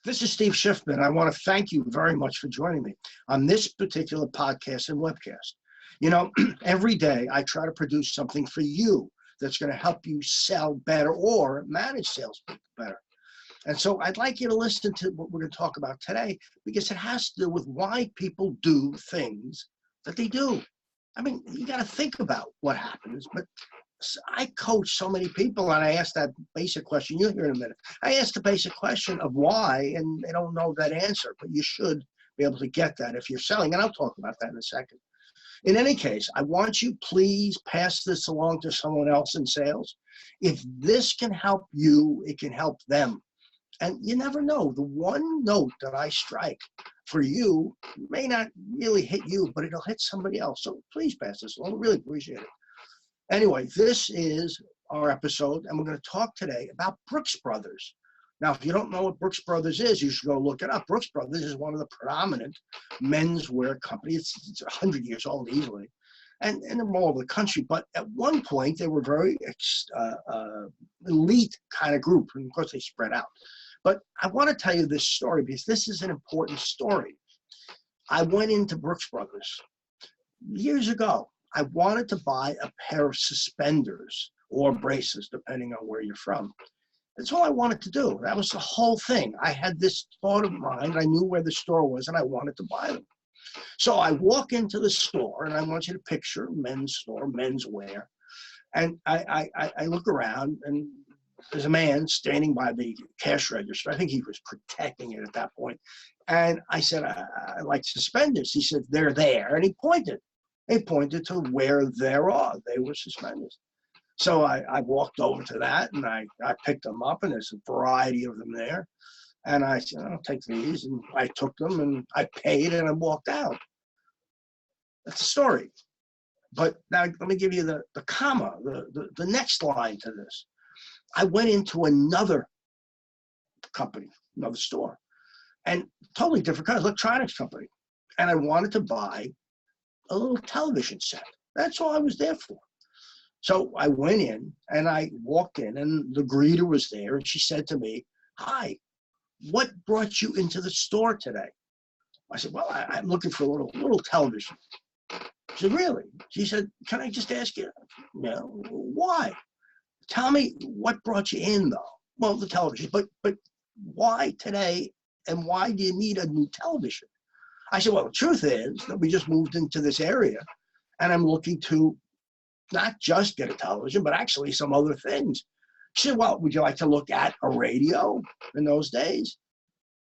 This is Steve Schiffman. I want to thank you very much for joining me on this particular podcast and webcast. You know, every day I try to produce something for you that's going to help you sell better or manage sales better. And so I'd like you to listen to what we're going to talk about today because it has to do with why people do things that they do. I mean, you got to think about what happens, but I coach so many people and I ask that basic question. You'll hear in a minute. I ask the basic question of why, and they don't know that answer, but you should be able to get that if you're selling, and I'll talk about that in a second. In any case, I want you, please pass this along to someone else in sales. If this can help you, it can help them. And you never know, the one note that I strike for you may not really hit you, but it'll hit somebody else. So please pass this along. I really appreciate it. Anyway, this is our episode, and we're going to talk today about Brooks Brothers. Now, if you don't know what Brooks Brothers is, you should go look it up. Brooks Brothers is one of the predominant menswear companies. It's 100 years old easily, and they're all over the country. But at one point, they were very elite kind of group, and of course, they spread out. But I want to tell you this story because this is an important story. I went into Brooks Brothers years ago. I wanted to buy a pair of suspenders or braces, depending on where you're from. That's all I wanted to do. That was the whole thing. I had this thought of mind. I knew where the store was, and I wanted to buy them. So I walk into the store, and I want you to picture men's store, menswear. And I look around, and there's a man standing by the cash register. I think he was protecting it at that point. And I said, I like suspenders. He said, they're there. And he pointed. They pointed to where they were suspenders. So I walked over to that and I picked them up, and there's a variety of them there. And I said, I'll take these. And I took them and I paid and I walked out. That's the story. But now let me give you the comma, the next line to this. I went into another company, another store, and totally different kind, electronics company. And I wanted to buy a little television set. That's all I was there for. So I went in and I walked in, and the greeter was there, and she said to me, "Hi, what brought you into the store today?" I said, "Well, I'm looking for a little television." She said, "Really?" She said, "Can I just ask you, why? Tell me what brought you in, though." "Well, the television, but why today, and why do you need a new television?" I said, "Well, the truth is that we just moved into this area, and I'm looking to not just get a television, but actually some other things." She said, "Well, would you like to look at a radio in those days?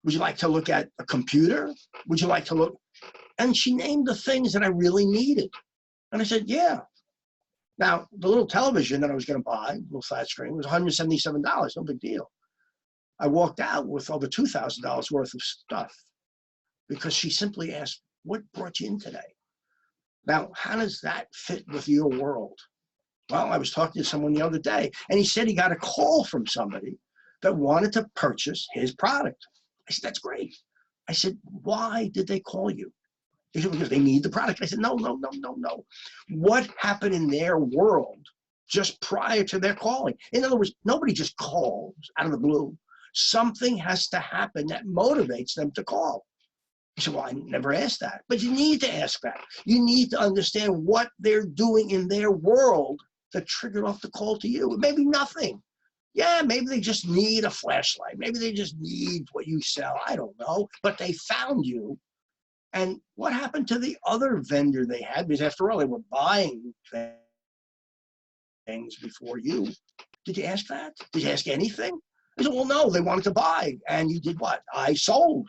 Would you like to look at a computer? Would you like to look?" And she named the things that I really needed. And I said, "Yeah." Now, the little television that I was going to buy, little flat screen, was $177, no big deal. I walked out with over $2,000 worth of stuff, because she simply asked, "What brought you in today?" Now, how does that fit with your world? Well, I was talking to someone the other day, and he said he got a call from somebody that wanted to purchase his product. I said, "That's great." I said, "Why did they call you?" He said, "Because they need the product." I said, No. What happened in their world just prior to their calling? In other words, nobody just calls out of the blue. Something has to happen that motivates them to call. He said, "Well, I never asked that." But you need to ask that. You need to understand what they're doing in their world that triggered off the call to you. It may be nothing. Yeah, maybe they just need a flashlight. Maybe they just need what you sell. I don't know. But they found you. And what happened to the other vendor they had? Because after all, they were buying things before you. Did you ask that? Did you ask anything? He said, "Well, no, they wanted to buy." And you did what? "I sold."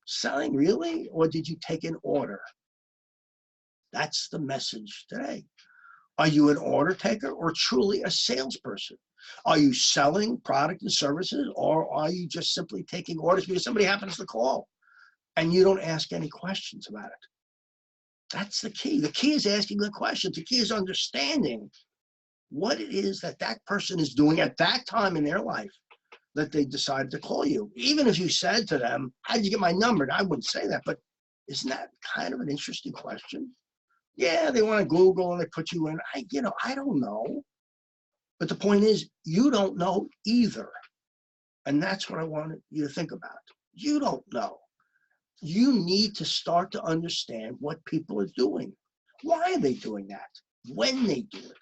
Selling, really? Or did you take an order? That's the message today. Are you an order taker or truly a salesperson? Are you selling product and services, or are you just simply taking orders because somebody happens to call and you don't ask any questions about it? That's the key. The key is asking the questions. The key is understanding what it is that that person is doing at that time in their life that they decided to call you. Even if you said to them, "How did you get my number?" I wouldn't say that, but isn't that kind of an interesting question? Yeah, they want to Google and they put you in. I don't know. But the point is, you don't know either. And that's what I wanted you to think about. You don't know. You need to start to understand what people are doing. Why are they doing that? When they do it.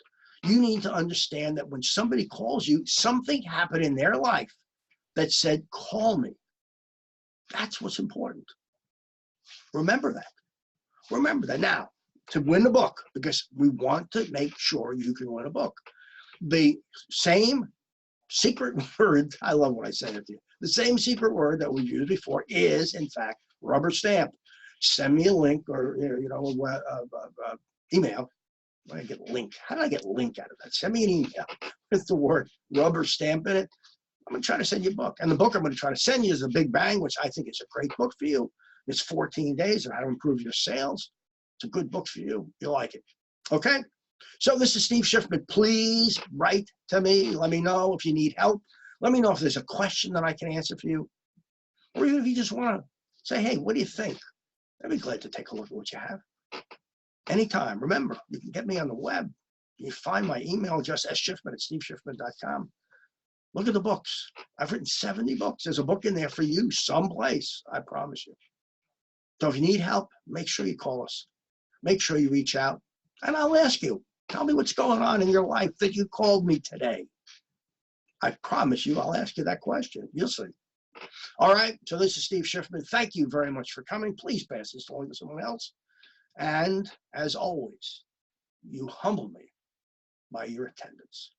You need to understand that when somebody calls you, something happened in their life that said, call me. That's what's important. Remember that. Remember that. Now, to win the book, because we want to make sure you can win a book, the same secret word, I love when I say it to you, the same secret word that we used before is, in fact, rubber stamp. Send me a link or, email. I get link. How did I get link out of that? Send me an email with the word rubber stamp in it. I'm going to try to send you a book. And the book I'm going to try to send you is The Big Bang, which I think is a great book for you. It's 14 days on how to improve your sales. It's a good book for you. You'll like it. Okay? So this is Steve Schiffman. Please write to me. Let me know if you need help. Let me know if there's a question that I can answer for you. Or even if you just want to say, hey, what do you think? I'd be glad to take a look at what you have. Anytime. Remember, you can get me on the web. You find my email address, sschiffman@steveschiffman.com. Look at the books. I've written 70 books. There's a book in there for you someplace, I promise you. So if you need help, make sure you call us. Make sure you reach out. And I'll ask you, tell me what's going on in your life that you called me today. I promise you, I'll ask you that question. You'll see. All right, so this is Steve Schiffman. Thank you very much for coming. Please pass this along to someone else. And as always, you humble me by your attendance.